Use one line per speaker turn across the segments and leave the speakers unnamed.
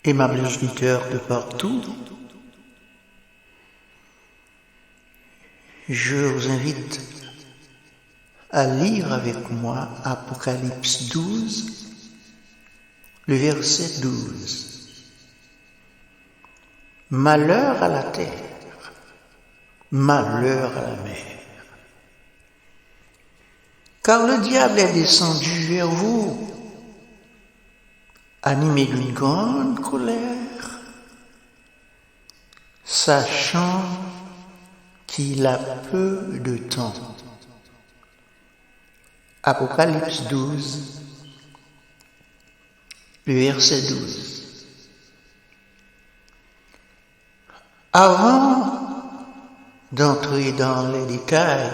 Aimables auditeurs de partout, je vous invite à lire avec moi Apocalypse 12, le verset 12. Malheur à la terre, malheur à la mer, car le diable est descendu vers vous, animé d'une grande colère, sachant qu'il a peu de temps. Apocalypse 12, le verset 12. Avant d'entrer dans les détails,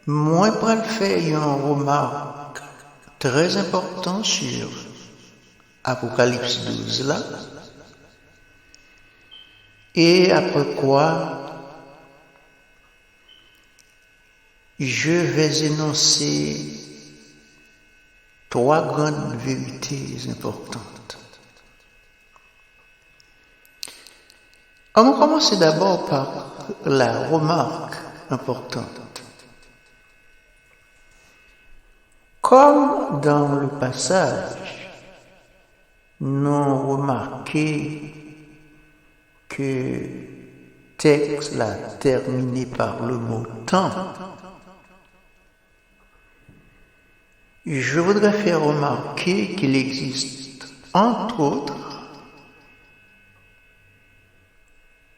moi pour faire une remarque très importante sur Apocalypse 12 là, et après quoi je vais énoncer trois grandes vérités importantes. On va commencer d'abord par la remarque importante. Comme dans le passage, nous remarqué que texte l'a terminé par le mot temps. Je voudrais faire remarquer qu'il existe, entre autres,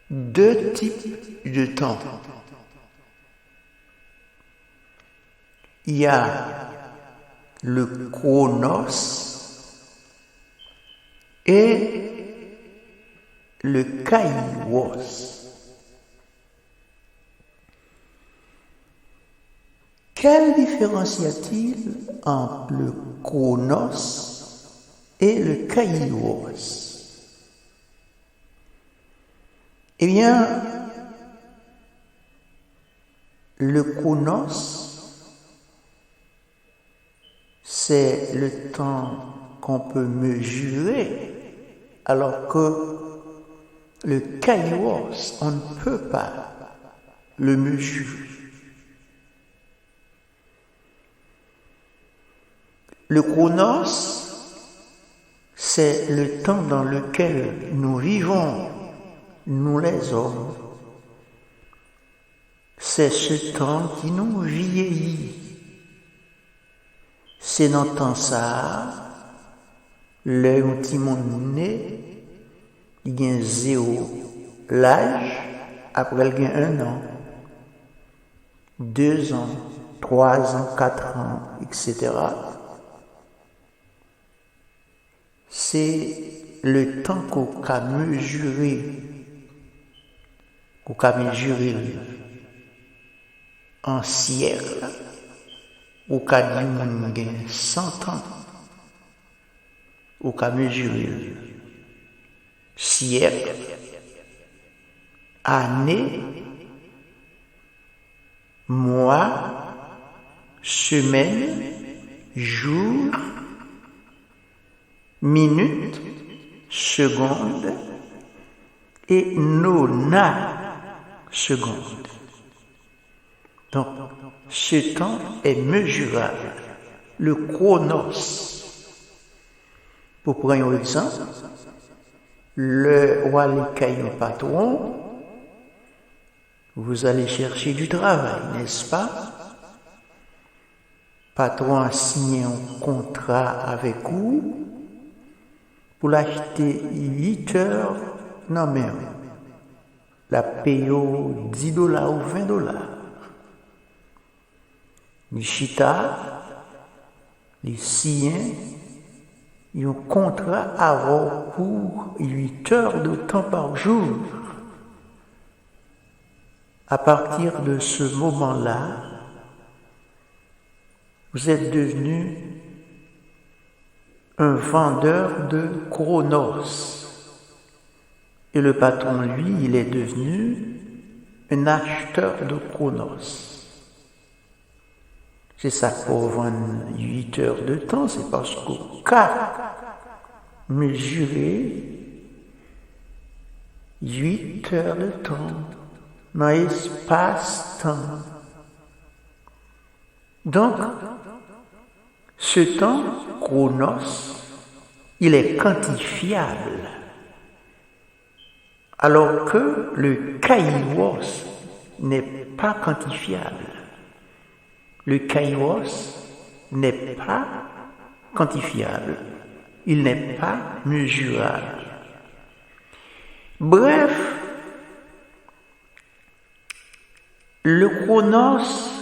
deux types de temps. Il y a le chronos et le kairos. Quelle différence y a-t-il entre le chronos et le kairos? Eh bien, le chronos, c'est le temps qu'on peut mesurer, alors que le kairos, on ne peut pas le mesurer. Le chronos, c'est le temps dans lequel nous vivons, nous les hommes. C'est ce temps qui nous vieillit. C'est dans le temps ça, l'œil où petit monde né, il y a zéro l'âge, après il y a 1 an, 2 ans, 3 ans, 4 ans, etc. C'est le temps qu'on a mesuré, en siècle, ou qu'a dit 100 ans, ou qu'a mesuré siècle, année, mois, semaine, jour, minute, seconde et nona-seconde. Donc, ce temps est mesurable. Le chronos. Pour prendre un exemple, le roi les patron, vous allez chercher du travail, n'est-ce pas? Patron a signé un contrat avec vous pour l'acheter 8 heures, non mais la paye au $10 ou $20. Les chita, les siens, ils ont un contrat à avoir pour 8 heures de temps par jour. À partir de ce moment-là, vous êtes devenu un vendeur de chronos. Et le patron, lui, il est devenu un acheteur de chronos. C'est ça pour vendre 8 heures de temps, c'est parce qu'au cas mesurer 8 heures de temps dans l'espace-temps. Donc, ce temps, chronos, il est quantifiable, alors que le kairos n'est pas quantifiable. Le kairos n'est pas quantifiable, il n'est pas mesurable. Bref, le chronos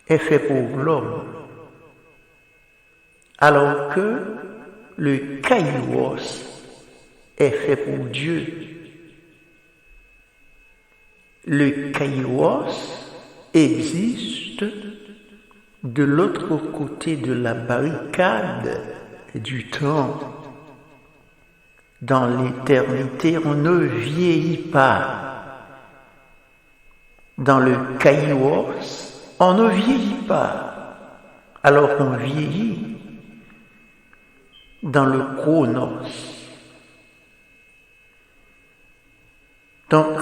est fait pour l'homme, alors que le kairos est fait pour Dieu. Le kairos existe de l'autre côté de la barricade du temps. Dans l'éternité, on ne vieillit pas. Dans le kairos, on ne vieillit pas, alors qu'on vieillit dans le chronos. Donc,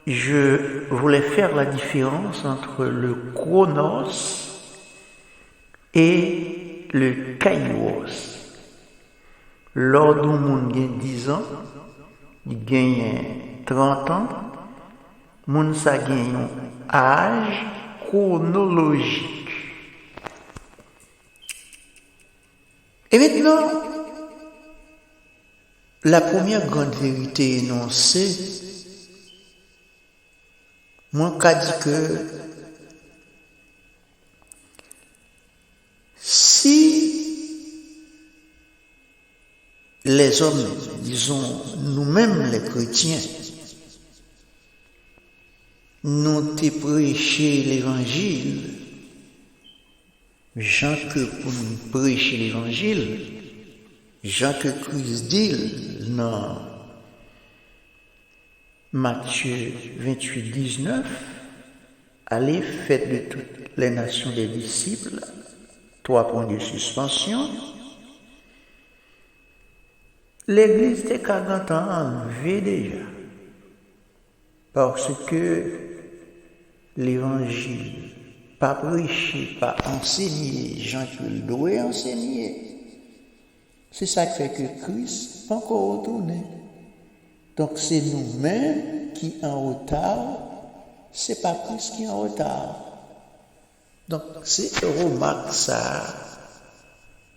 je voulais faire la différence entre le chronos et le kairos. Lors d'un monde gagne 10 ans, il gagne 30 ans, moun sa gagne un âge chronologique. Et maintenant, la première grande vérité énoncée, moi qu'a dit que si les hommes, disons nous-mêmes les chrétiens, nous t'ai prêché l'évangile, Jean que pour nous prêcher l'évangile, Jean que Christ dit dans Matthieu 28, 19, allez, faites de toutes les nations des disciples, 3 points de suspension. L'église des 40 ans enlevée déjà, parce que l'évangile, pas prêché, pas enseigné, Jean qu'il doit enseigner. C'est ça qui fait que Christ n'est pas encore retourné. Donc c'est nous-mêmes qui en retard, c'est pas Christ qui est en retard. Donc c'est une remarque ça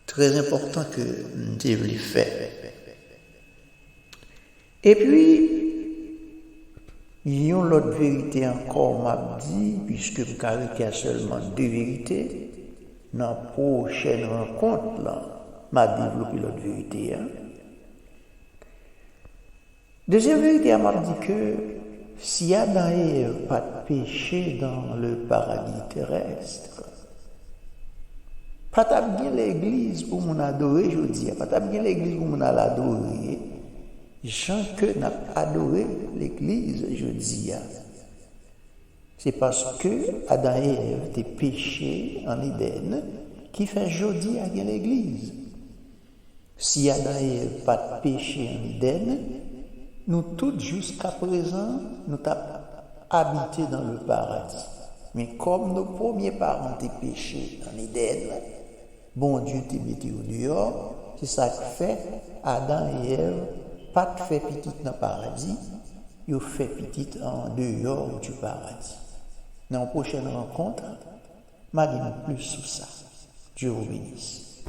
très important que nous devons faire. Et puis, il y a l'autre vérité encore, m'a dit, puisque vous savez qu'il y a seulement 2 vérités, dans la prochaine rencontre, là, m'a développé l'autre vérité. Deuxième vérité, m'a dit que s'il y a dans Ève pas de péché dans le paradis terrestre, pas de l'église pour mon adorer, je dis, pas de l'église pour mon adorer. Jean que n'a pas adoré l'église, je dis. C'est parce que Adam et Ève étaient péchés en Éden qui fait jodi à l'église. Si Adam et Ève pas de péché en Éden, nous tous jusqu'à présent, nous avons habité dans le paradis. Mais comme nos premiers parents étaient péchés en Éden, bon Dieu t'a mis au dehors, c'est ça qui fait Adam et Ève pas de fait petit dans le paradis, il fait petit en dehors du paradis. Dans la prochaine rencontre, je vais plus sur ça. Dieu vous bénisse.